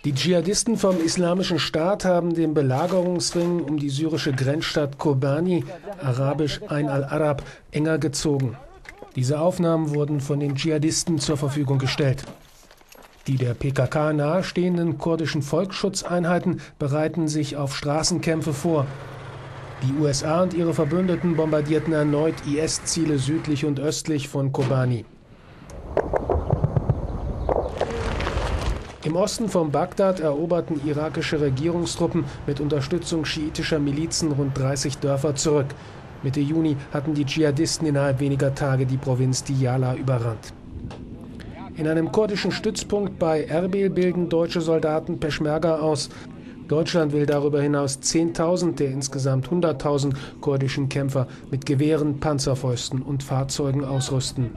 Die Dschihadisten vom Islamischen Staat haben den Belagerungsring um die syrische Grenzstadt Kobani, arabisch Ain al-Arab, enger gezogen. Diese Aufnahmen wurden von den Dschihadisten zur Verfügung gestellt. Die der PKK nahestehenden kurdischen Volksschutzeinheiten bereiten sich auf Straßenkämpfe vor. Die USA und ihre Verbündeten bombardierten erneut IS-Ziele südlich und östlich von Kobani. Im Osten von Bagdad eroberten irakische Regierungstruppen mit Unterstützung schiitischer Milizen rund 30 Dörfer zurück. Mitte Juni hatten die Dschihadisten innerhalb weniger Tage die Provinz Diyala überrannt. In einem kurdischen Stützpunkt bei Erbil bilden deutsche Soldaten Peschmerga aus. Deutschland will darüber hinaus 10.000 der insgesamt 100.000 kurdischen Kämpfer mit Gewehren, Panzerfäusten und Fahrzeugen ausrüsten.